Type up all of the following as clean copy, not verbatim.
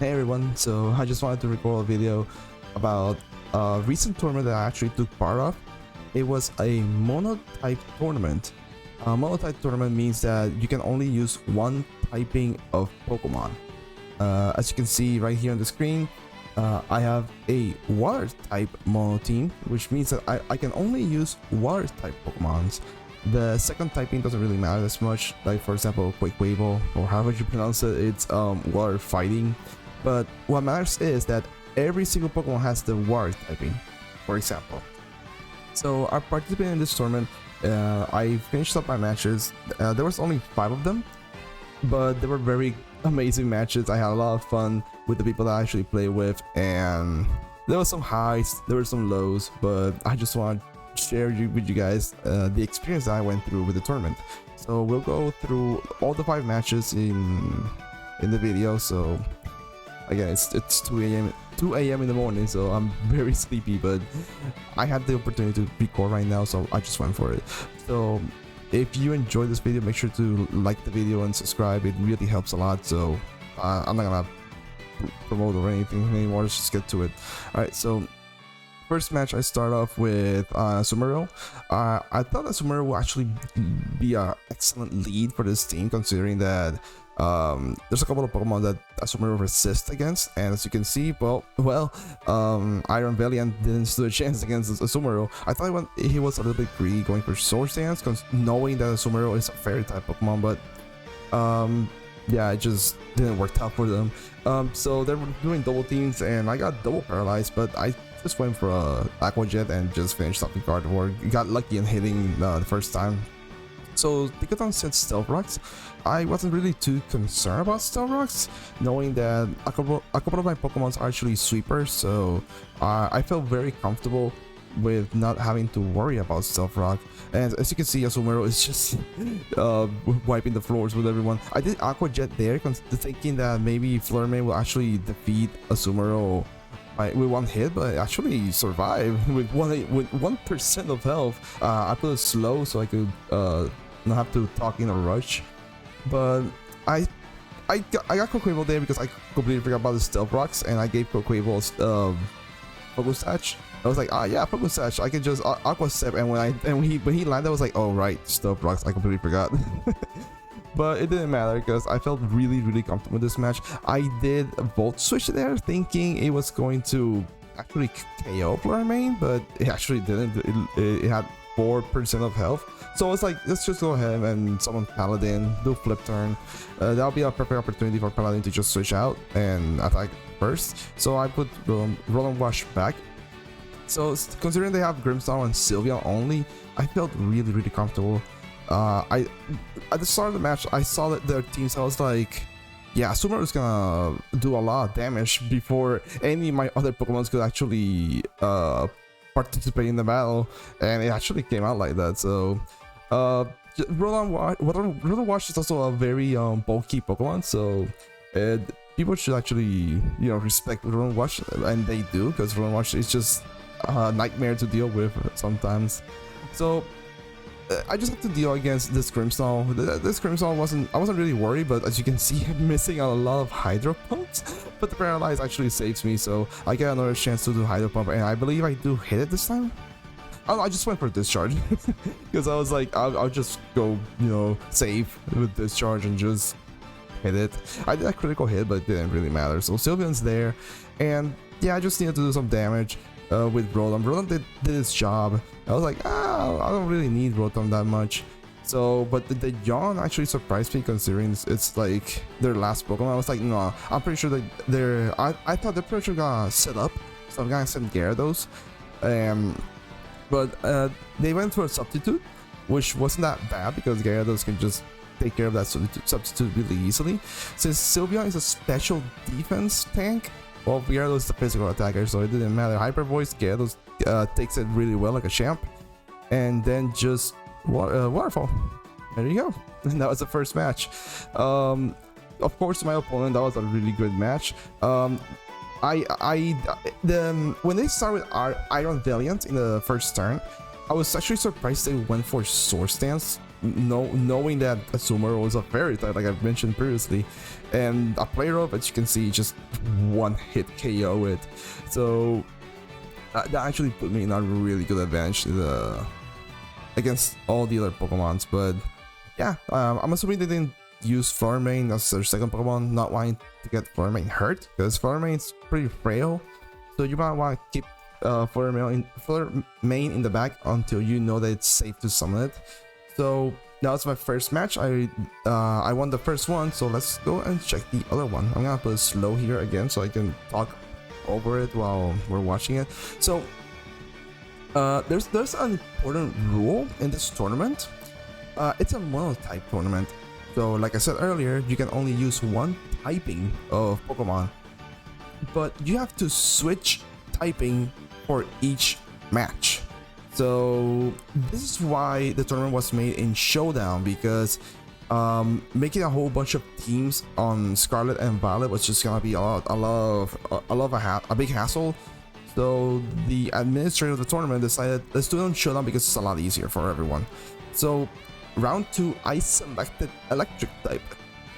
Hey everyone, so I just wanted to record a video about a recent tournament that I actually took part of. It was a monotype tournament. A monotype tournament means that you can only use one typing of Pokemon. As you can see right here on the screen, I have a water type mono team, which means that I can only use water type Pokemons. The second typing doesn't really matter as much, like for example Quaquaval, or however you pronounce it, it's water fighting. But what matters is that every single Pokemon has the water typing, for example. So I participated in this tournament. I finished up my matches. There was only 5 of them, but they were very amazing matches. I had a lot of fun with the people that I actually play with, and there were some highs, there were some lows, but I just want to share with you guys the experience that I went through with the tournament. So we'll go through all the 5 matches in the video. So again, it's 2 a.m. in the morning, so I'm very sleepy, but I had the opportunity to record right now, so I just went for it. So if you enjoyed this video, make sure to like the video and subscribe. It really helps a lot. So I'm not gonna promote or anything anymore. Let's just get to it. Alright, so first match, I start off with Sumeru. I thought that Sumeru will actually be an excellent lead for this team, considering that there's a couple of Pokemon that Sumeru resists against, and as you can see, Iron Valiant didn't stand a chance against Sumeru. I thought he was a little bit greedy going for Sword Dance, knowing that Sumeru is a fairy type Pokemon, but yeah, it just didn't work out for them. So they were doing double teams, and I got double paralyzed, but I just went for a Aqua Jet and just finished up the guard work. Got lucky in hitting the first time. So Tickathon sent Stealth Rocks. I wasn't really too concerned about Stealth Rocks, knowing that a couple of my Pokemons are actually sweepers, so I felt very comfortable with not having to worry about Stealth Rock. And as you can see, Sumeru is just wiping the floors with everyone. I did Aqua Jet there, thinking that maybe Flurman will actually defeat Sumeru with one hit, but actually survived with 1% of health. I put it slow so I could not have to talk in a rush. But I got Quaquaval there because I completely forgot about the Stealth Rocks, and I gave Quaquaval Focus Sash. I was like, yeah, Focus Sash. I can just Aqua Step, and when he landed, I was like, oh right, Stealth Rocks. I completely forgot. But it didn't matter because I felt really comfortable with this match. I did Volt Switch there, thinking it was going to actually KO Flurman, but it actually didn't. It had 4% of health. So I was like, let's just go ahead and summon Paladin, do flip turn. That'll be a perfect opportunity for Paladin to just switch out and attack first. So I put Roland Wash back. So considering they have Grimmsnarl and Sylveon only, I felt really comfortable. At the start of the match, I saw that their teams. I was like, yeah, Sumeru is gonna do a lot of damage before any of my other Pokemon could actually participate in the battle, and it actually came out like that. So Roland Wash is also a very bulky Pokemon, so people should actually respect Roland Wash, and they do, because Roland Wash is just a nightmare to deal with sometimes. So I just have to deal against this Grimmsnarl. This Grimmsnarl I wasn't really worried, but as you can see, I'm missing a lot of Hydro Pumps. But the Paralyze actually saves me, so I get another chance to do Hydro Pump, and I believe I do hit it this time. I just went for Discharge because I was like, I'll just go, save with Discharge and just hit it. I did a critical hit, but it didn't really matter. So Sylveon's there, and yeah, I just needed to do some damage with Rotom. Rotom did his job. I was like, I don't really need Rotom that much. So, but the Yawn actually surprised me, considering it's like their last Pokemon. I was like, no, I'm pretty sure that I thought they're pretty sure gonna set up, so I'm gonna send Gyarados. But they went for a substitute, which wasn't that bad because Gyarados can just take care of that substitute really easily. Since Sylveon is a special defense tank, well, Gyarados is a physical attacker, so it didn't matter. Hyper Voice, Gyarados takes it really well like a champ, and then just Waterfall. There you go. And that was the first match. Of course, my opponent, that was a really good match. When they started with Iron Valiant in the first turn, I was actually surprised they went for Sword Stance. knowing that Azumarill was a fairy type, like I've mentioned previously, and a player of, as you can see, just one hit KO it. So that actually put me in a really good advantage against all the other Pokemons. But yeah, I'm assuming they didn't use Floramain as their second Pokemon, not wanting to get Floramain hurt, because Floramain's pretty frail. So you might want to keep Floramain in the back until you know that it's safe to summon it. So that was my first match. I won the first one, so let's go and check the other one. I'm gonna put it slow here again so I can talk over it while we're watching it. So there's an important rule in this tournament. It's a monotype tournament. So like I said earlier, you can only use one typing of Pokemon, but you have to switch typing for each match. So this is why the tournament was made in Showdown, because making a whole bunch of teams on Scarlet and Violet was just gonna be a big hassle. So the administrator of the tournament decided, let's do it on Showdown because it's a lot easier for everyone. So round 2, I selected Electric type.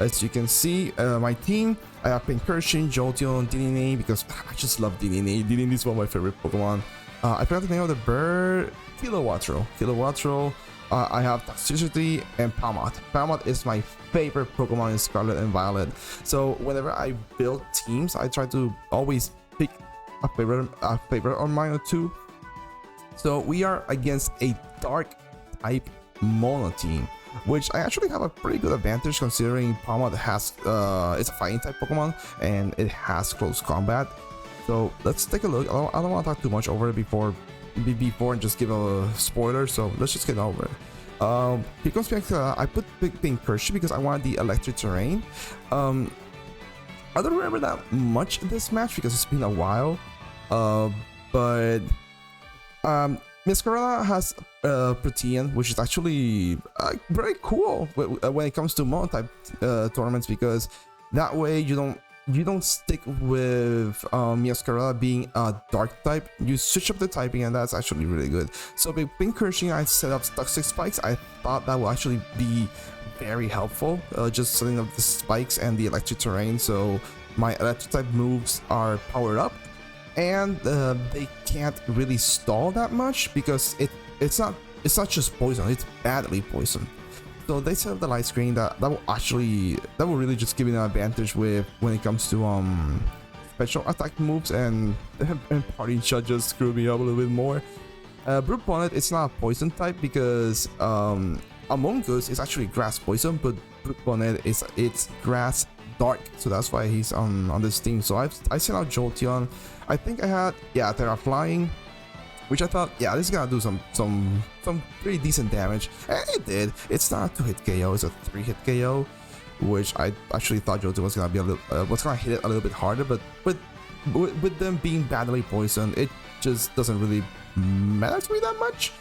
As you can see, my team, I have Pincurchin, Jolteon, Dedenne, because I just love Dedenne. Dedenne is one of my favorite Pokemon. I forgot the name of the bird. Kilowattrel. I have Toxicity and Palmot. Palmot is my favorite Pokemon in Scarlet and Violet. So whenever I build teams, I try to always pick a favorite on mine or two. So we are against a Dark type Mono team, which I actually have a pretty good advantage considering Palmot has it's a fighting type Pokemon and it has close combat. So let's take a look. I don't want to talk too much over it before and just give a spoiler, so let's just get over it. Here comes I put Pincurchin because I wanted the electric terrain. I don't remember that much in this match because it's been a while, but Miscarella has Protean, which is actually very cool when it comes to monotype tournaments, because that way you don't stick with Miascarella being a dark type. You switch up the typing, and that's actually really good. So with Pincurchin, I set up Toxic Spikes. I thought that will actually be very helpful, just setting up the spikes and the electric terrain, so my electric type moves are powered up, and they can't really stall that much because it's not just poison, it's badly poison. So they set up the light screen that will really just give you an advantage with when it comes to special attack moves, and Party Shot just screwed me up a little bit more. Brute Bonnet, it's not a poison type because Among Us is actually grass poison, but Brute Bonnet it's grass dark, so that's why he's on this team. So I sent out Jolteon. I think I had Terra Flying, which I thought, this is gonna do some pretty decent damage, and it did. It's not a 2-hit KO, it's a 3-hit KO, which I actually thought Jolteon was gonna be hit it a little bit harder, but with them being badly poisoned, it just doesn't really matter to me that much.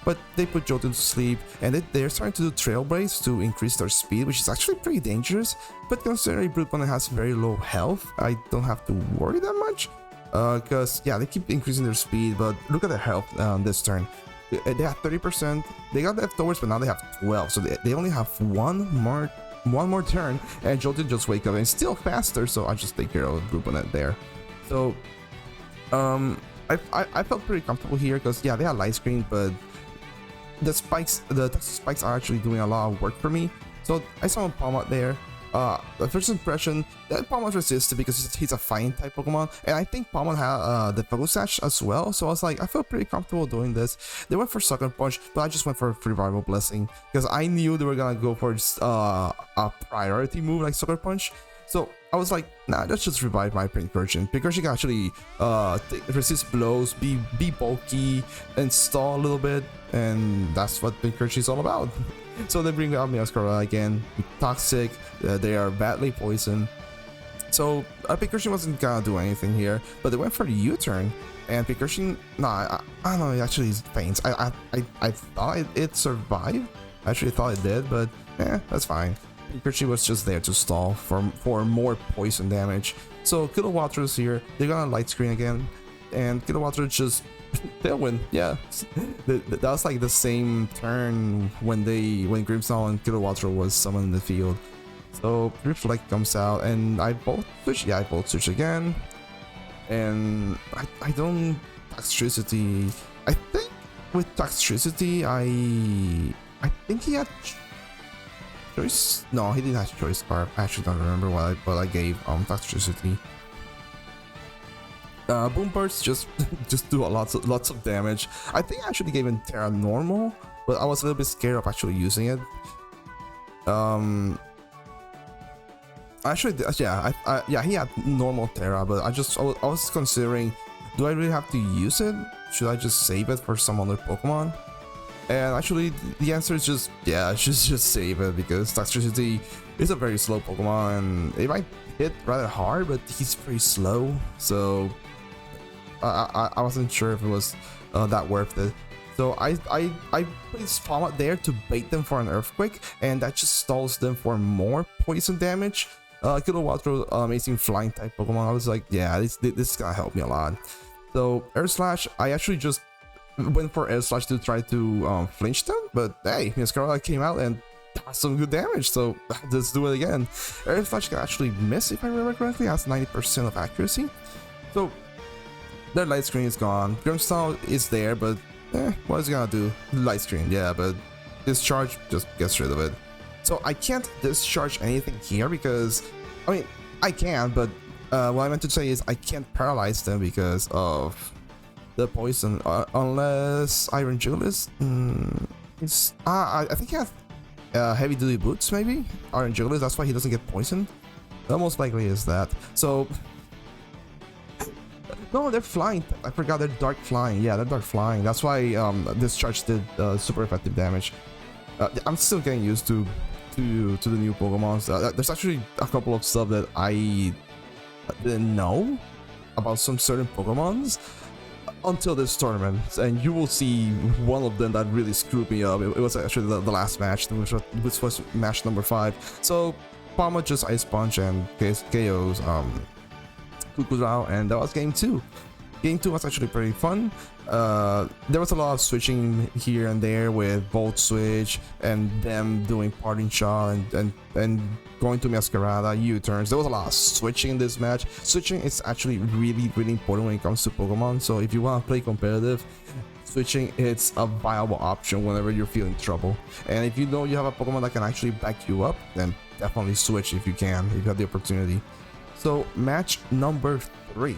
But they put Jolteon to sleep, and they're starting to do Trailblaze to increase their speed, which is actually pretty dangerous. But considering Brute Bonnet has very low health, I don't have to worry that much. Because they keep increasing their speed, but look at their health this turn. They have 30%. They got leftovers, but now they have 12, so they only have one more turn, and Jolteon just wake up and it's still faster. So I just take care of Brute Bonnet there. So I felt pretty comfortable here because they had light screen, but the Toxic Spikes are actually doing a lot of work for me. So I saw Palmot there. The first impression, that Palmot resisted because he's a fighting type Pokemon, and I think Palmot had the Focus Sash as well, so I was like, I felt pretty comfortable doing this. They went for Sucker Punch, but I just went for Revival Blessing because I knew they were gonna go for a priority move like Sucker Punch. So I was like, nah, let's just revive my Pincurchin. Pincurchin can actually resist blows, be bulky, and stall a little bit, and that's what Pincurchin is all about. So they bring out Miascarella again, Toxic, they are badly poisoned. So Pincurchin wasn't gonna do anything here, but they went for the U-turn, and Pincurchin, I don't know, it actually faints. I thought it survived, I actually thought it did, but that's fine. Pincurchin was just there to stall for more poison damage. So Kilowattrel is here, they're gonna light screen again. and Kilowattrel just Tailwind. Yeah, that was like the same turn when Grimmsnarl and Kilowattrel was summoned in the field. So Reflect comes out, and I Volt Switch. Yeah, I Volt Switch again, and I don't Toxtricity. I think with Toxtricity, I think he had choice. No, he didn't have choice card. I actually don't remember what I gave Toxtricity. Boom Burst just do lots of damage. I think I actually gave him Terra normal, but I was a little bit scared of actually using it. Actually, yeah, he had normal Terra, but I was considering, do I really have to use it? Should I just save it for some other Pokemon? And actually, the answer is just, yeah, just save it, because Toxtricity is a very slow Pokemon, and it might hit rather hard, but he's very slow, so I wasn't sure if it was that worth it. So I placed Palma there to bait them for an Earthquake, and that just stalls them for more poison damage. Kilowattrel, amazing flying type Pokemon. I was like, yeah, this is gonna help me a lot. So Air Slash, I actually just went for Air Slash to try to flinch them, but hey, Mascara came out and does some good damage, so let's do it again. Air Slash can actually miss, if I remember correctly, has 90% of accuracy. So their Light Screen is gone. Grimmsnarl is there, but what is it gonna do? Light Screen, yeah, but Discharge just gets rid of it. So I can't discharge anything here because, I mean, I can, but what I meant to say is I can't paralyze them because of the poison, unless Iron Jigglypuff I think he has heavy duty boots, maybe? Iron Jigglypuff, that's why he doesn't get poisoned. Most likely is that. So no, they're flying. I forgot they're dark flying. Yeah, they're dark flying. That's why Discharge did super effective damage. I'm still getting used to the new Pokemon. There's actually a couple of stuff that I didn't know about some certain Pokemons until this tournament, and you will see one of them that really screwed me up. It was actually the last match, which was match number 5. So Palma just Ice Punch and KOs Kukurao, and that was game 2. Game 2 was actually pretty fun. There was a lot of switching here and there with Volt Switch and them doing Parting Shot and going to Masquerada, U-turns. There was a lot of switching in this match. Switching is actually really important when it comes to Pokemon, so if you want to play competitive, switching it's a viable option whenever you're feeling trouble. And if you know you have a Pokemon that can actually back you up, then definitely switch if you can, if you have the opportunity. So match number 3.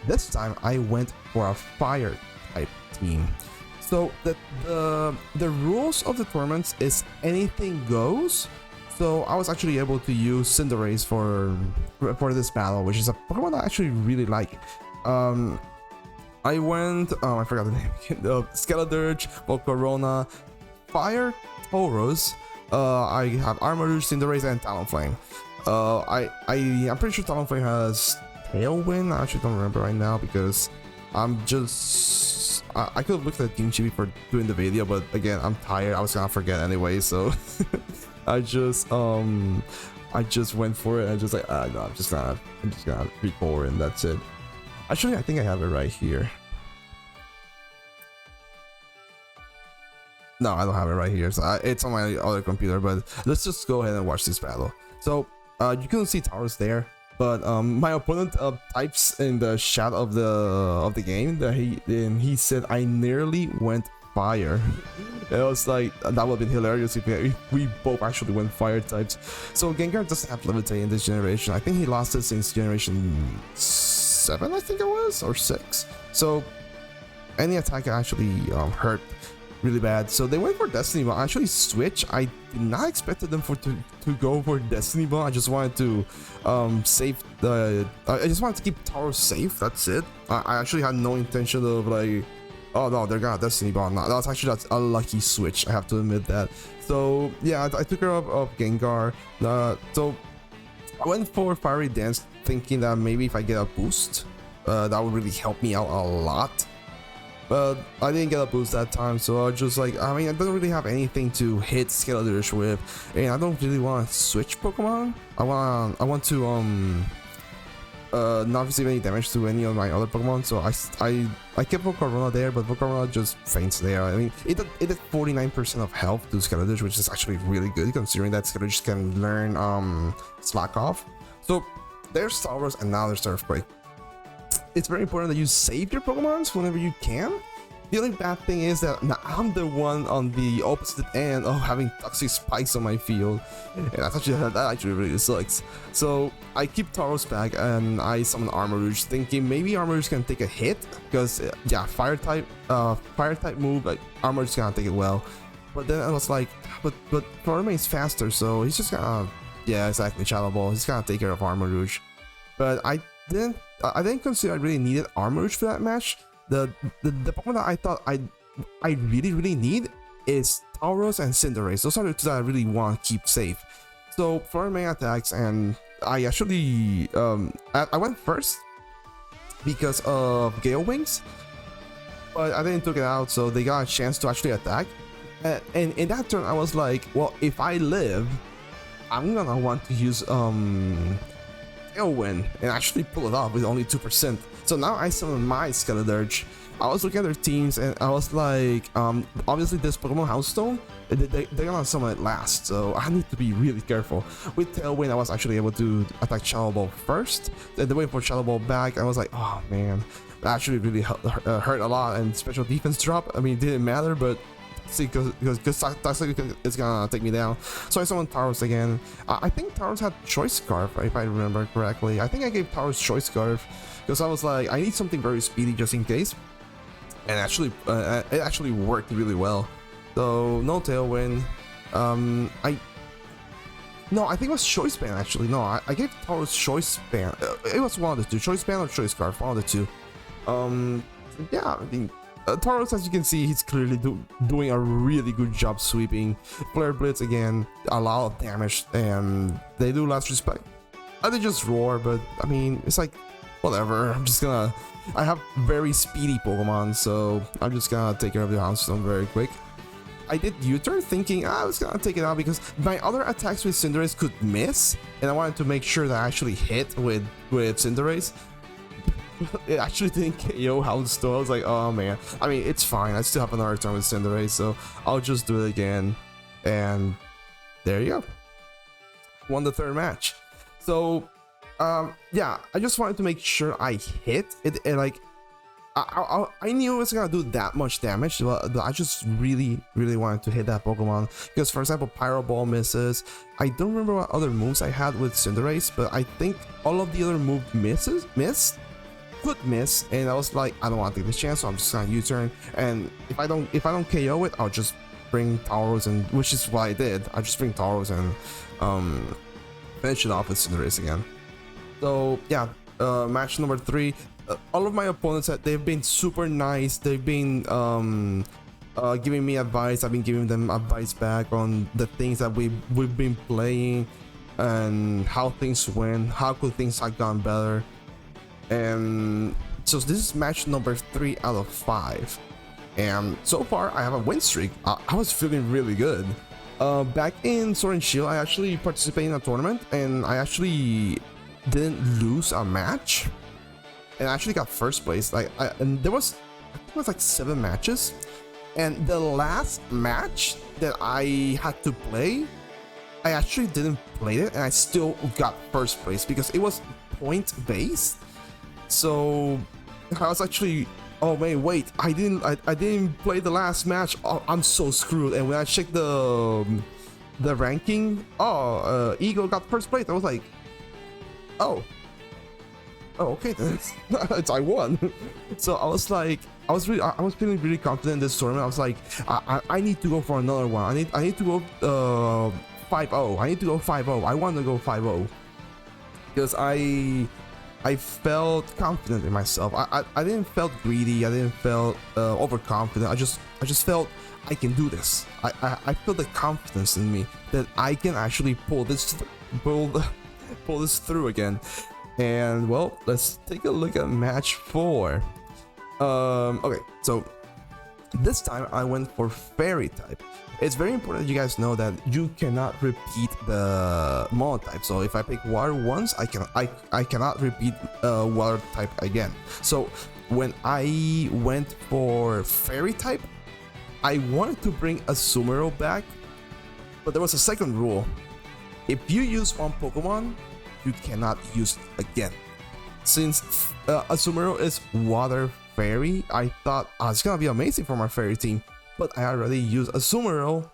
This time I went for a fire type team. So the rules of the tournaments is anything goes. So I was actually able to use Cinderace for this battle, which is a Pokemon I actually really like. I went, I forgot the name again, Skeledirge, Volcarona, Fire Tauros. I have Armarouge, Cinderace, and Talonflame. I'm pretty sure Talonflame has Tailwind. I actually don't remember right now because I'm just I could have looked at Team Chibi for doing the video, but again, I'm tired. I was gonna forget anyway, so I just went for it. I just like, no, I'm just gonna record and that's it. Actually, I think I have it right here. No, I don't have it right here. So it's on my other computer, but let's just go ahead and watch this battle. So you can see Tauros there, but my opponent types in the chat of the game that he said I nearly went fire. It was like, that would have been hilarious if we both actually went fire types. So Gengar doesn't have Levitate in this generation. I think he lost it since generation 7, I think it was, or 6. So any attack can actually hurt really bad. So they went for Destiny Ball. I actually switched. I did not expect them to go for Destiny Ball. I just wanted to save the I just wanted to keep Tauros safe. That's it. I actually had no intention of like, oh no, they're gonna Destiny Ball. No, that's actually a lucky switch, I have to admit that. So yeah, I took care of Gengar. So I went for Fiery Dance thinking that maybe if I get a boost, that would really help me out a lot. But I didn't get a boost that time, so I was just like, I mean, I don't really have anything to hit Skeledirge with, and I don't really want to switch Pokemon. I want to not receive any damage to any of my other Pokemon, so I kept Volcarona there, but Volcarona just faints there. I mean, it did 49% of health to Skeletor's, which is actually really good considering that Skeletor can learn Slack Off. So there's Tauros and now there's Earthquake. It's very important that you save your Pokemons whenever you can. The only bad thing is that now I'm the one on the opposite end of having toxic spikes on my field, and that actually really sucks. So I keep Tauros back and I summon Armarouge, thinking maybe Armarouge can take a hit because yeah, fire type move, like Armarouge gonna take it well. But then I was like, but Florame is faster, so he's just gonna, yeah, exactly, Shadow Ball. He's gonna take care of Armarouge. But I didn't consider I really needed Armarouge for that match. The Pokemon that I thought I really need is Tauros and Cinderace. Those are the two that I really want to keep safe. So for main attacks, and I actually I went first because of Gale Wings, but I didn't took it out, so they got a chance to actually attack. And in that turn, I was like, well, if I live, I'm gonna want to use Tailwind and actually pull it off with only 2%. So now I summon my Skeledirge. I was looking at their teams and I was like, obviously this Pokemon Houndstone, they're gonna summon it last, so I need to be really careful. With Tailwind, I was actually able to attack Shadow Ball first, then wait for Shadow Ball back. I was like, oh man, that actually really hurt a lot, and special defense drop, I mean, it didn't matter, but because Toxic is gonna take me down. So I summoned Tauros again. I think Tauros had Choice Scarf, if I remember correctly. I think I gave Tauros Choice Scarf because I was like, I need something very speedy just in case. And actually, it actually worked really well. So no Tailwind. I think it was Choice Band actually. No, I gave Tauros Choice Band. It was one of the two, Choice Band or Choice Scarf, one of the two. Yeah, I mean, Tauros, as you can see, he's clearly doing a really good job sweeping. Flare Blitz again, a lot of damage, and they do last respect. I did just roar, but I mean, it's like, whatever. I have very speedy Pokemon, so I'm just gonna take care of the Houndstone very quick. I did U-turn thinking I was gonna take it out because my other attacks with Cinderace could miss, and I wanted to make sure that I actually hit with Cinderace. It actually didn't KO Houndstone. I was like, oh man. I mean, it's fine. I still have another turn with Cinderace, so I'll just do it again. And there you go. Won the third match. So, yeah, I just wanted to make sure I hit it. And like, I knew it was gonna do that much damage, but I just really wanted to hit that Pokemon. Because, for example, Pyro Ball misses. I don't remember what other moves I had with Cinderace, but I think all of the other moves could miss, and I was like, I don't want to take this chance, so I'm just gonna U-turn, and if I don't KO it, I'll just bring Tauros, and which is what I did. I just bring Tauros and finish it off with Cinderace again. So yeah, match number 3. All of my opponents, they've been super nice. They've been giving me advice. I've been giving them advice back on the things that we've been playing and how things went, how could things have gone better. And so this is match number 3 out of 5, and so far I have a win streak. I was feeling really good. Back in Sword and Shield, I actually participated in a tournament, and I actually didn't lose a match, and I actually got first place. And there was, I think it was like 7 matches, and the last match that I had to play, I actually didn't play it, and I still got first place because it was point based. So I was actually, oh wait, I didn't play the last match. Oh, I'm so screwed. And when I checked the ranking, Eagle got first place. I was like, oh okay, then I won. So I was like, I was feeling really confident in this tournament. I was like, I need to go for another one. I need to go 5-0. I need to go 5-0. I want to go 5-0 because I felt confident in myself. I didn't felt greedy. I didn't felt overconfident. I just felt I can do this. I feel the confidence in me that I can actually pull this through again. And well, let's take a look at match 4. Okay, so This time I went for Fairy type. It's very important that you guys know that you cannot repeat the Monotype. So if I pick Water once, I cannot repeat Water type again. So when I went for Fairy type, I wanted to bring a Sumero back, but there was a second rule. If you use one Pokemon, you cannot use it again. Since Asumero is Water Fairy, I thought it's gonna be amazing for my Fairy team, but I already used Asumero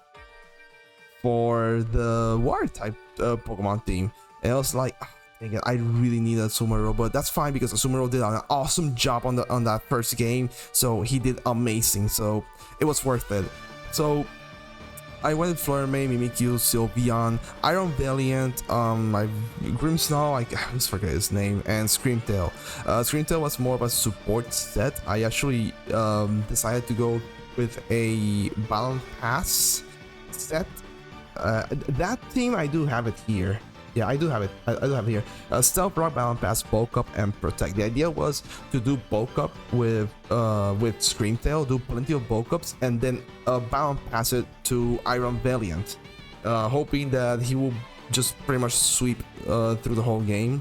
for the Water type Pokemon team, and I was like, dang it, I really need Asumero, but that's fine because Asumero did an awesome job on that first game, so he did amazing, so it was worth it. So I went with Florame, Mimikyu, Sylveon, Iron Valiant, Grimmsnarl, I always forget his name, and Screamtail. Screamtail was more of a support set. I actually decided to go with a Balance Pass set. That team, I do have it here. Yeah, I do have it. I do have it here. Stealth Rock, Balance Pass, Bulk Up, and Protect. The idea was to do Bulk Up with Screamtail, do plenty of Bulk Ups, and then Balance Pass it to Iron Valiant, hoping that he will just pretty much sweep through the whole game.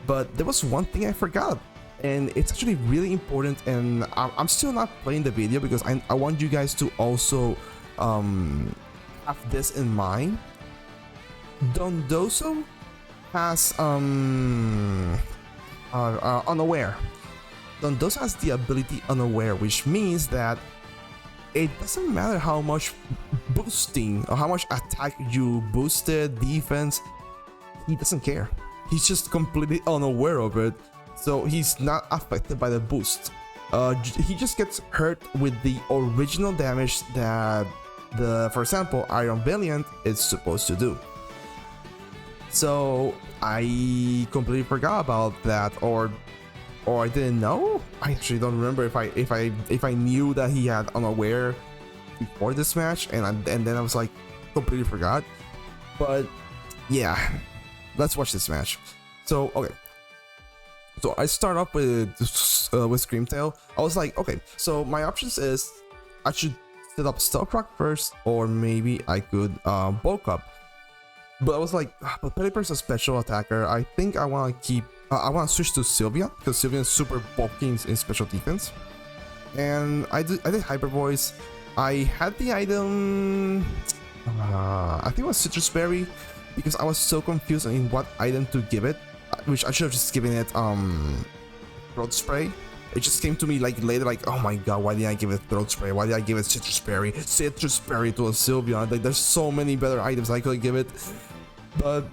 But there was one thing I forgot, and it's actually really important, and I'm still not playing the video because I want you guys to also have this in mind. Dondozo has Unaware. Dondozo has the ability Unaware, which means that it doesn't matter how much boosting or how much attack you boosted, defense, he doesn't care. He's just completely unaware of it, so he's not affected by the boost. He just gets hurt with the original damage that for example, Iron Valiant is supposed to do. So I completely forgot about that, or I didn't know. I actually don't remember if I knew that he had Unaware before this match, and then I was like completely forgot. But yeah, let's watch this match. So okay, so I start off with Screamtail. I was like, okay, so my options is I should set up Stealth Rock first, or maybe I could Bulk Up. But I was like, but Pelipper's a special attacker. I think I want to keep. I want to switch to Sylveon because Sylveon is super bulky in special defense. And I did Hyper Voice. I had the item. I think it was Citrus Berry because I was so confused in what item to give it, which I should have just given it Throat Spray. It just came to me like later, like, oh my god, why did I give it Throat Spray? Why did I give it Citrus Berry? Citrus Berry to a Sylveon. Like, there's so many better items I could give it. But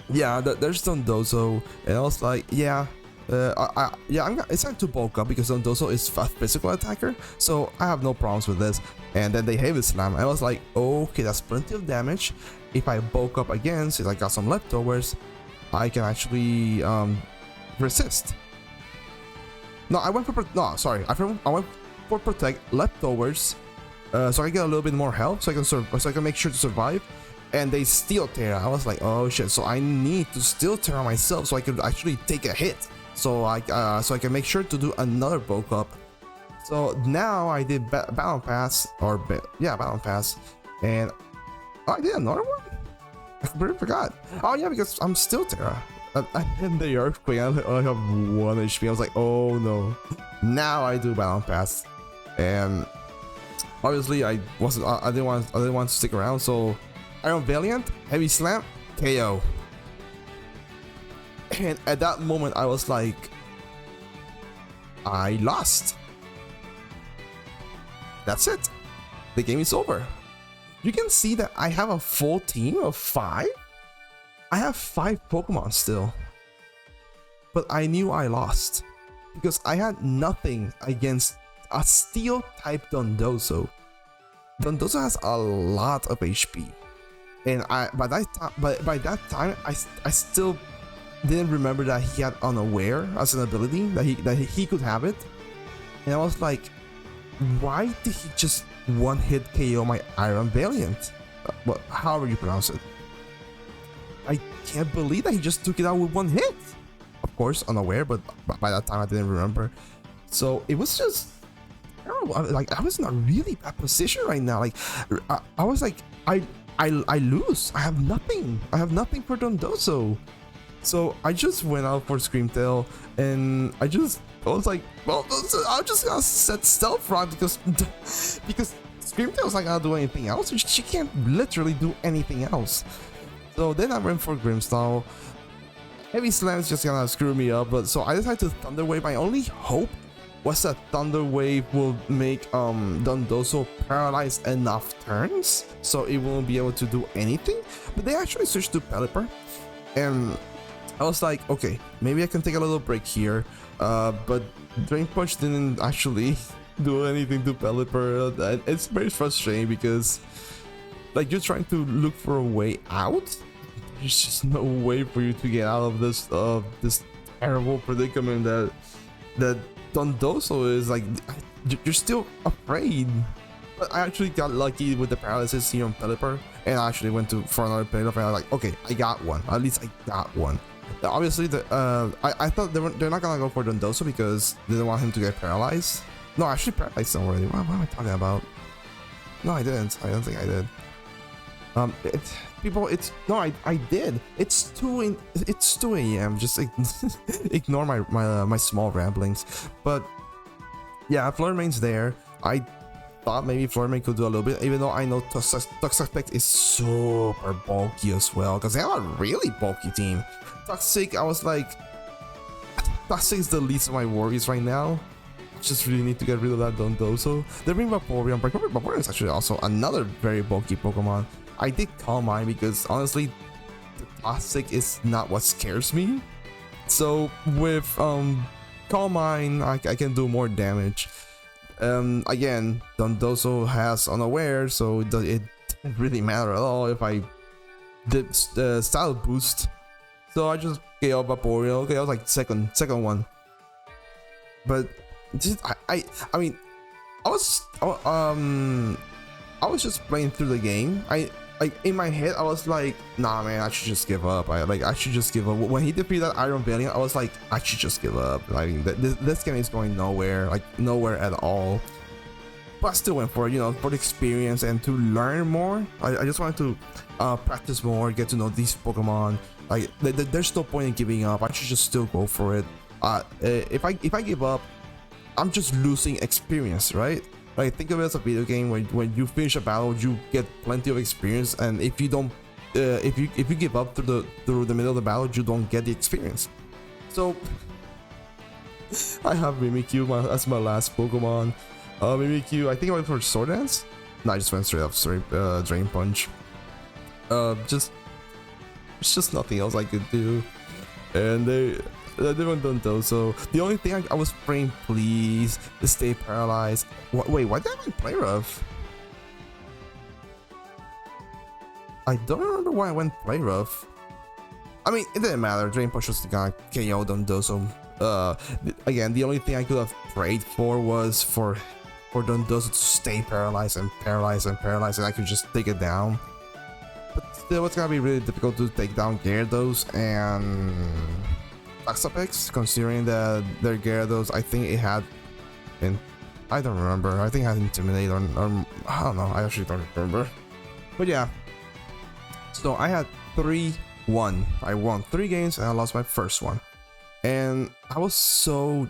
yeah, there's Dondozo, and I was like, yeah, it's time to Bulk Up because Dondozo is a physical attacker, so I have no problems with this. And then they Heavy Slam. I was like, okay, that's plenty of damage. If I Bulk Up again, since I got some leftovers, I can actually resist. No, I went for Protect leftovers, so I get a little bit more health, so I can make sure to survive. And they Steel Terra. I was like, oh shit! So I need to Steel Terra myself, so I can actually take a hit. So I can make sure to do another Bulk Up. So now I did Balance Pass, Balance Pass, and I did another one. I completely forgot. Oh yeah, because I'm Steel Terra. And the Earthquake, I only have 1 HP. I was like, oh no. Now I do Balance Pass, and obviously I didn't want to stick around. So Iron Valiant, Heavy Slam, KO. And at that moment, I was like, I lost. That's it. The game is over. You can see that I have a full team of 5. I have 5 Pokemon still, but I knew I lost because I had nothing against a Steel type Dondozo. Dondozo has a lot of HP, and by that time I still didn't remember that he had Unaware as an ability, that he could have it, and I was like, why did he just one-hit KO my Iron Valiant? However you pronounce it. I can't believe that he just took it out with 1 hit. Of course, Unaware, but by that time I didn't remember. So it was just terrible. Like I was in a really bad position right now. Like I was like I lose. I have nothing. I have nothing for Dondozo. So I just went out for Screamtail, and I was like, well, I'm just gonna set Stealth Rock because Screamtail's not gonna do anything else. She can't literally do anything else. So then I went for Grimmsnarl. Heavy Slam is just gonna screw me up, but so I decided to Thunder Wave. My only hope was that Thunder Wave will make Dondozo paralyze enough turns so it won't be able to do anything. But they actually switched to Pelipper, and I was like, okay, maybe I can take a little break here. But Drain Punch didn't actually do anything to Pelipper. It's very frustrating because like you're trying to look for a way out. There's just no way for you to get out of this terrible predicament that Dondozo is. Like you're still afraid. But I actually got lucky with the paralysis here on Pelipper, and I actually went for another payoff, and I was like, okay, I got one. At least I got one. Obviously, I thought they're not gonna go for Dondozo because they didn't want him to get paralyzed. No, I actually paralyzed him already. What am I talking about? No, I didn't. I don't think I did. I did. It's 2 a.m. Just ignore my small ramblings. But yeah, Floramain's there. I thought maybe Floramain could do a little bit, even though I know Toxapex is super bulky as well, because they have a really bulky team. Toxic, I was like, Toxic is the least of my worries right now. Just really need to get rid of that Dondozo. They bring Vaporeon, but Vaporeon is actually also another very bulky Pokemon. I did Calm Mind because honestly, the Toxic is not what scares me. So with Calm Mind, I can do more damage. Again, Dondozo has Unaware, so it doesn't really matter at all if I did Style Boost. So I just KO Vaporeon. Okay, I was like second one. But just, I mean, I was just playing through the game. Like in my head, I was like, nah, man, I should just give up. I should just give up. When he defeated that Iron Valiant, I was like, I should just give up. I mean, this game is going nowhere, like nowhere at all. But I still went for it, you know, for the experience and to learn more. I just wanted to practice more, get to know these Pokemon. Like, there's no point in giving up. I should just still go for it. If I give up, I'm just losing experience, right? Like, think of it as a video game. When you finish a battle, you get plenty of experience, and if you don't, if you give up through the middle of the battle, you don't get the experience. So I have Mimikyu as my last Pokemon. Mimikyu, I think I went for Sword Dance. No, I just went straight up Drain Punch. There's just nothing else I could do, and they went Dondozo. The only thing I was praying, please, to stay paralyzed. Wait, why did I even play rough? I don't remember why I went play rough. I mean, it didn't matter. Drain Punch was gonna KO Dondozo. Again, the only thing I could have prayed for was for Dondozo to stay paralyzed, and I could just take it down. But still, it's gonna be really difficult to take down Gyarados and Toxapex, considering that their Gyarados, I think it had, I don't remember. I think it had Intimidate, or I don't know. I actually don't remember. But yeah, so I had 3-1. I won 3 games and I lost my first one, and I was so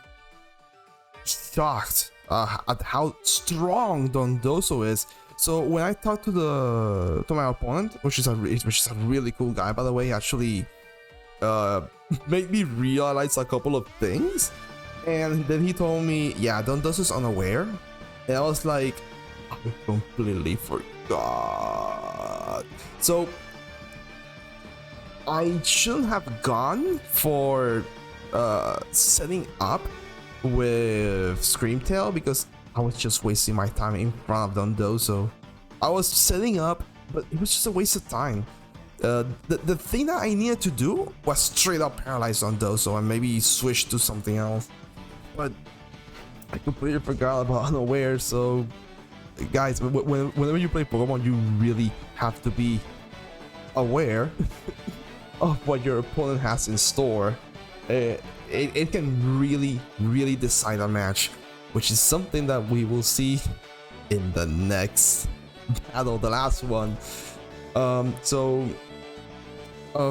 shocked at how strong Dondozo is. So when I talked to my opponent, which is a really cool guy, by the way, actually made me realize a couple of things. And then he told me, yeah, Dondozo's unaware. And I was like, I completely forgot. So I shouldn't have gone for setting up with Screamtail, because I was just wasting my time in front of Dondozo. I was setting up, but it was just a waste of time. The thing that I needed to do was straight up paralyze Dondozo and maybe switch to something else. But I completely forgot about Unaware. So guys, whenever you play Pokemon, you really have to be aware of what your opponent has in store. It can really decide a match. which is something that we will see in the next battle, the last one.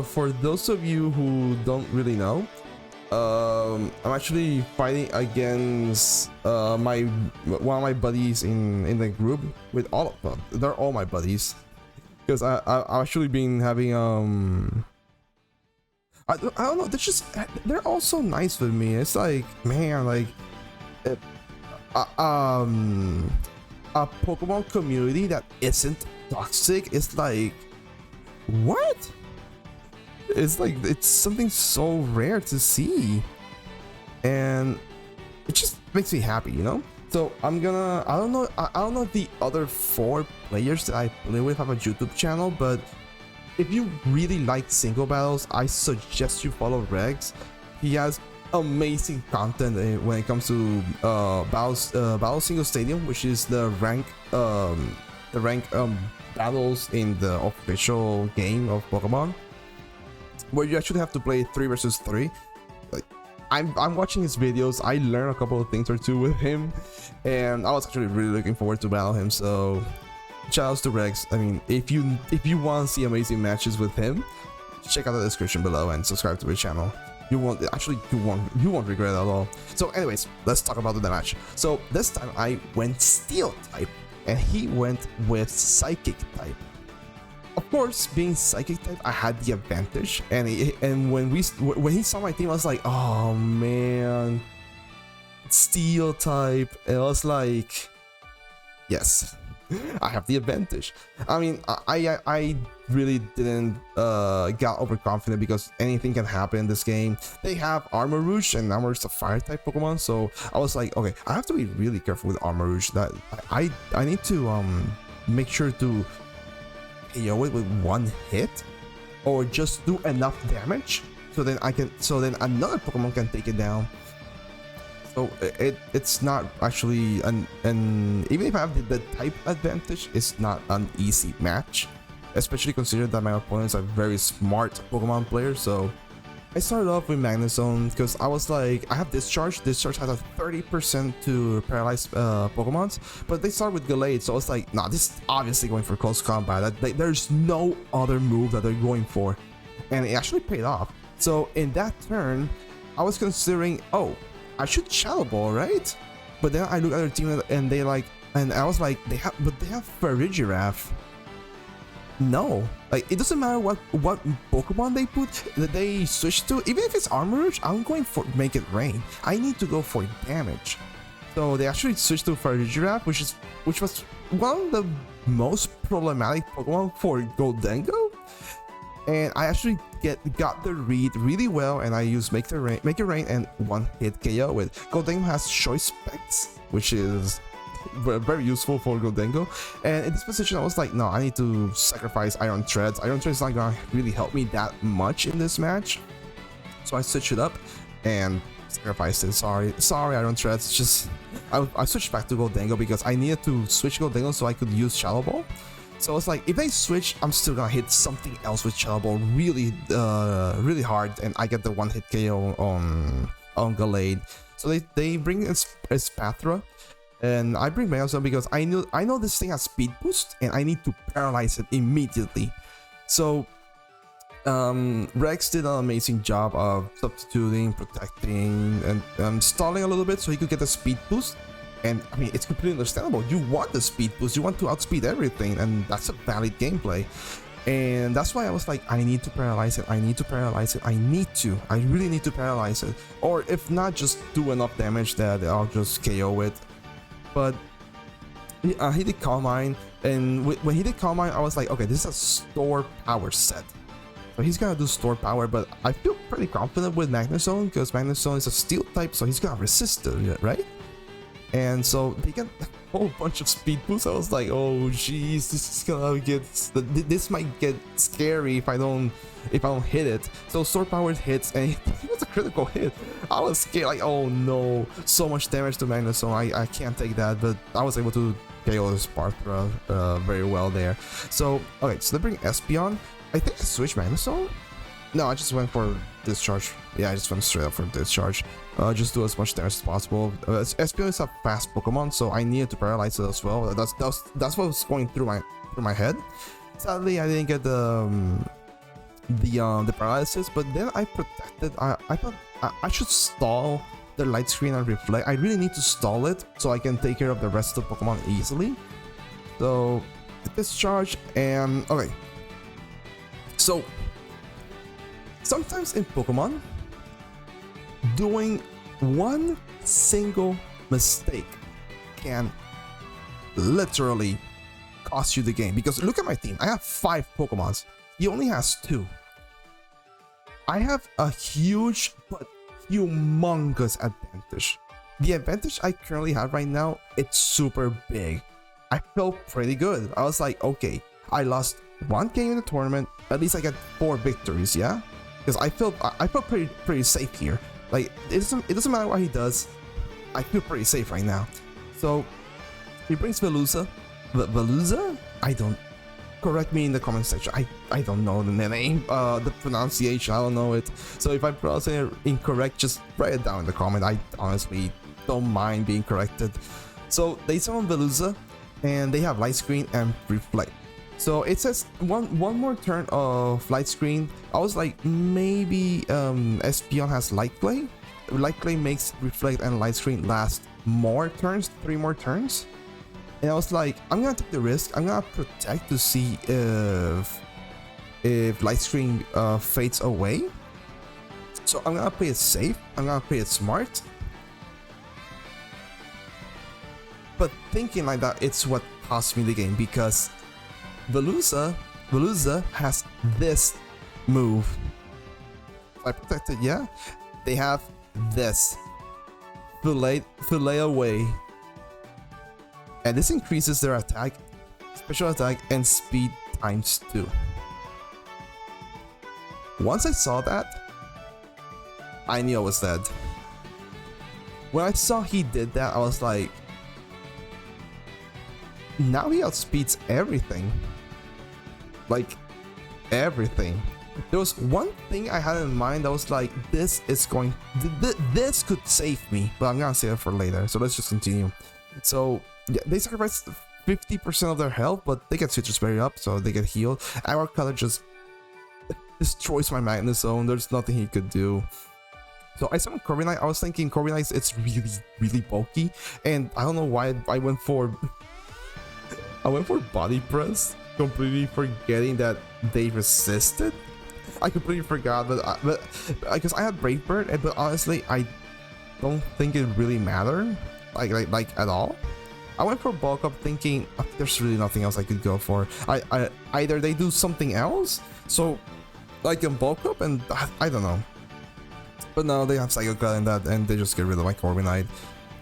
For those of you who don't really know, I'm actually fighting against one of my buddies in the group. With all of them, they're all my buddies, because I've actually been having I don't know, they're all so nice with me. It's like, man, like a Pokemon community that isn't toxic. It's like, what? It's like, it's something so rare to see, and it just makes me happy, you know. So I don't know if the other 4 players that I play with have a YouTube channel, but if you really like single battles, I suggest you follow Rex. He has amazing content when it comes to Battle Single Stadium, which is the rank battles in the official game of Pokemon, where you actually have to play 3 versus 3. Like, I'm watching his videos. I learned a couple of things or two with him, and I was actually really looking forward to battle him. So shoutouts to Rex. I mean, if you want to see amazing matches with him, check out the description below and subscribe to his channel. You won't regret it at all. So anyways, let's talk about the match. So this time I went Steel type, and he went with Psychic type. Of course, being Psychic type, I had the advantage, and when he saw my team, I was like, oh man, Steel type, and I was like, yes, I have the advantage. I mean, I really didn't get overconfident, because anything can happen in this game. They have Armor Rouge, and Armor Rouge is a fire type Pokemon, so I was like, okay, I have to be really careful with Armor Rouge. That I need to make sure to KO it with 1 hit, or just do enough damage so then another Pokemon can take it down. So it's not actually an even if I have the type advantage, it's not an easy match, especially considering that my opponents are very smart Pokemon players. So I started off with Magnezone, because I was like, I have Discharge. Discharge has a 30% to paralyze Pokemons, but they start with Gallade, so I was like, nah, this is obviously going for close combat. There's no other move that they're going for, and it actually paid off. So in that turn, I was considering, oh, I should Shadow Ball, right? But then I look at their team, and I was like, they have Farigiraf. No, like, it doesn't matter what Pokemon they switch to. Even if it's Armor Rouge, I'm going for Make It Rain. I need to go for damage. So they actually switched to Farigiraf, which was one of the most problematic Pokemon for Goldengo. And I actually got the read really well, and I used Make It Rain, and 1-hit KO with. Goldengo has Choice Specs, which is very useful for Goldengo, and in this position I was like, no, I need to sacrifice Iron Treads. Iron Treads is not gonna really help me that much in this match, so I switched it up and sacrificed it. Sorry Iron Treads. Just I switched back to Goldengo because I needed to switch Goldengo so I could use Shadow Ball. So it's like, if I switch, I'm still gonna hit something else with Shadow Ball really hard, and I get the 1-hit KO on Gallade. So they bring Espathra, and I bring Magnezone because I know this thing has speed boost, and I need to paralyze it immediately. So Rex did an amazing job of substituting, protecting, and stalling a little bit so he could get the speed boost. And I mean, it's completely understandable. You want the speed boost, you want to outspeed everything, and that's a valid gameplay. And that's why I was like, I need to paralyze it. I really need to paralyze it. Or if not, just do enough damage that I'll just KO it. But he did Calm Mind, and when he did Calm Mind, I was like, okay, this is a Store Power set. So he's gonna do Store Power, but I feel pretty confident with Magnezone, because Magnezone is a Steel type, so he's gonna resist it, right? And so they get a whole bunch of speed boosts. I was like, oh jeez, this might get scary if I don't hit it. So Store Power hits, and it was a critical hit. I was scared, like, oh no, so much damage to Magnezone. I can't take that, but I was able to KO Espathra very well there. So okay, so they bring Espeon. I think I switched Magnezone. No, I just went for discharge. Yeah, I just went straight up for discharge. Just do as much damage as possible. Espeon is a fast Pokemon, so I needed to paralyze it as well. That's what was going through my head. Sadly, I didn't get the paralysis, but then I protected. I thought I should stall the light screen and reflect. I really need to stall it so I can take care of the rest of the Pokemon easily. So discharge and okay. So sometimes in Pokemon, doing one single mistake can literally cost you the game. Because look at my team. I have 5 Pokemons. He only has 2. I have a huge but humongous advantage. The advantage I currently have right now, it's super big. I felt pretty good. I was like, okay, I lost 1 game in the tournament. At least I get 4 victories, yeah? Because I felt pretty safe here. Like it doesn't matter what he does. I feel pretty safe right now. So he brings Veluza. Veluza? I don't. Correct me in the comment section. I don't know the name, the pronunciation. I don't know it. So if I pronounce it incorrect, just write it down in the comment. I honestly don't mind being corrected. So they summon Veluza, and they have light screen and reflect. So it says one more turn of light screen. I was like, maybe Espeon has light play. Light play makes reflect and light screen last more turns, 3 more turns. And I was like, I'm gonna take the risk. I'm gonna protect to see if light screen fades away. So I'm gonna play it safe. I'm gonna play it smart. But thinking like that, it's what cost me the game, because Veluza has this move. I protected, yeah. They have this fillet away. And this increases their attack, special attack, and speed times 2. Once I saw that, I knew I was dead. When I saw he did that, I was like, now he outspeeds everything. Like, everything. There was one thing I had in mind that was like, this could save me, but I'm gonna save it for later. So let's just continue. So yeah, they sacrifice 50% of their health, but they get Citrus Berry up, so they get healed. Our color just destroys my Magnet Zone. There's nothing he could do. So I summoned EagleKnight. I was thinking EagleKnight, it's really bulky, and I don't know why I went for Body Press, completely forgetting that they resisted. I completely forgot, but because I had Brave Bird, but honestly, I don't think it really mattered, like at all. I went for bulk up thinking there's really nothing else I could go for. I either they do something else, so I can bulk up, and I don't know. But no, they have Psycho Cut and that, and they just get rid of my EagleKnight.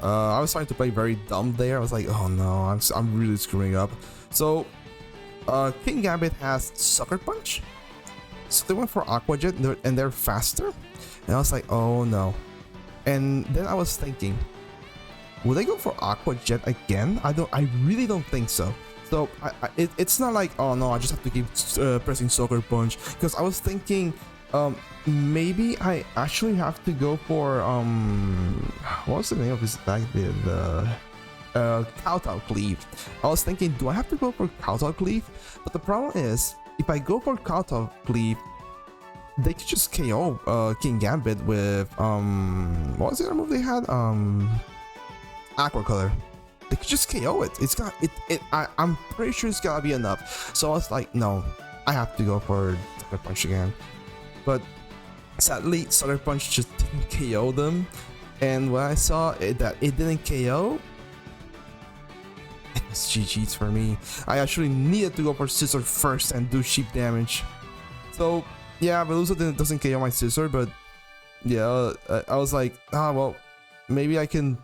I was trying to play very dumb there. I was like, oh no, I'm really screwing up. So King Gambit has Sucker Punch, so they went for Aqua Jet, and they're faster. And I was like, oh no. And then I was thinking, will they go for Aqua Jet again? I really don't think so. So it's not like, oh no, I just have to keep pressing Sucker Punch, because I was thinking maybe I actually have to go for what's the name of his attack? The Kowtow Cleave. I was thinking, do I have to go for Kowtow Cleave? But the problem is, if I go for Kowtow Cleave, they could just KO King Gambit with what was the other move they had? Aqua Color. They could just KO it. I'm pretty sure it's gotta be enough. So I was like, no, I have to go for Sucker Punch again. But sadly, Sucker Punch just didn't KO them. And when I saw that it didn't KO, it was GG's for me. I actually needed to go for Scissor first and do cheap damage. So yeah, Veluza doesn't KO my Scissor, but yeah, I was like, well, maybe I can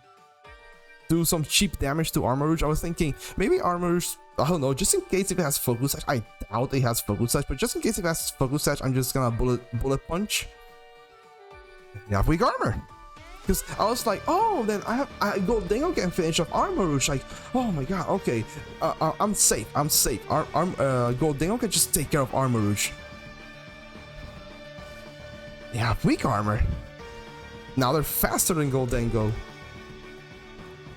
do some cheap damage to Armor Rouge. I was thinking maybe Armor Rouge, I don't know, just in case if it has Focus Sash. I doubt it has Focus Sash, but just in case if it has Focus Sash, I'm just gonna bullet punch. You have weak armor. Because I was like, oh, then I go Dingo can finish off Armor Rouge. Like, oh my god, okay, I'm safe. Gold Dingo can just take care of Armor Rouge. have weak armor. Now they're faster than Goldengo.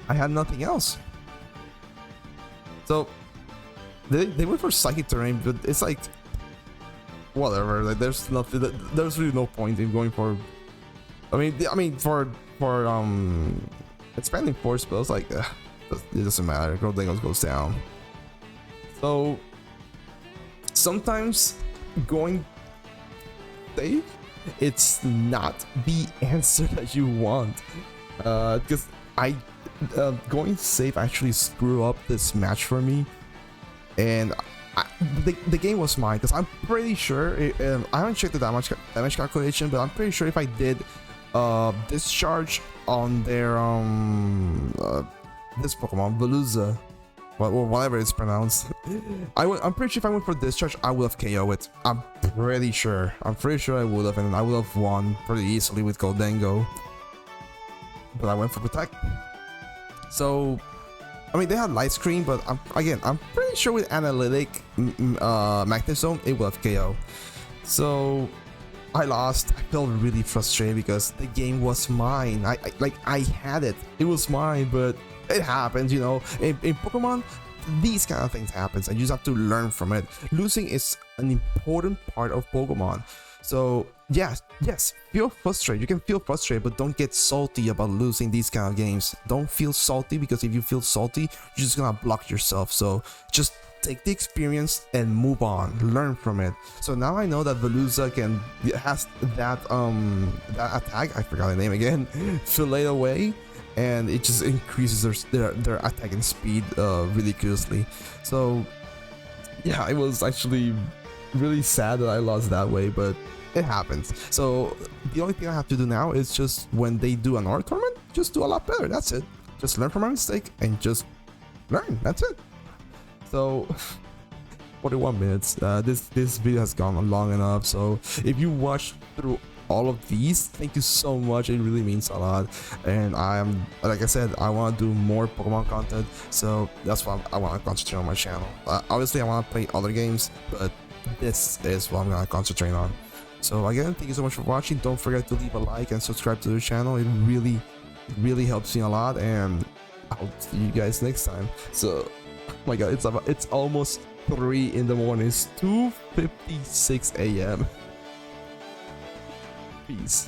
I had nothing else. So they went for psychic terrain, but it's like whatever. Like there's nothing. There's really no point in going for. I mean for expanding force spells, like it doesn't matter. Goldengo goes down. So sometimes going safe, it's not the answer that you want. Because going safe actually screw up this match for me, and the game was mine, because I'm pretty sure I haven't checked the damage calculation, but I'm pretty sure if I did discharge on their this Pokemon Veluza, whatever it's pronounced, I'm pretty sure if I went for discharge, I would have KO it. I'm pretty sure I would have, and I would have won pretty easily with Goldengo, but I went for protect. So I mean, they had light screen, but I'm pretty sure with analytic magnet zone, it would have KO. So I lost. I felt really frustrated because the game was mine. I had it. It was mine, but it happens, you know. In Pokemon, these kind of things happens, and you just have to learn from it. Losing is an important part of Pokemon. So yes, feel frustrated. You can feel frustrated, but don't get salty about losing these kind of games. Don't feel salty, because if you feel salty, you're just gonna block yourself. So just take the experience and move on. Learn from it. So now I know that Veluza has that attack. I forgot the name again. Fillet away, and it just increases their attacking speed ridiculously. So yeah, it was actually really sad that I lost that way, but it happens. So the only thing I have to do now is just, when they do another tournament, just do a lot better. That's it. Just learn from my mistake and just learn. That's it. So 41 minutes. This video has gone long enough. So if you watched through all of these, thank you so much. It really means a lot. And like I said, I want to do more Pokemon content. So that's why I want to concentrate on my channel. Obviously, I want to play other games, but this is what I'm gonna concentrate on. So again, thank you so much for watching. Don't forget to leave a like and subscribe to the channel. It really helps me a lot, and I'll see you guys next time. So oh my god, it's almost 3 in the morning. It's 2:56 a.m. Peace.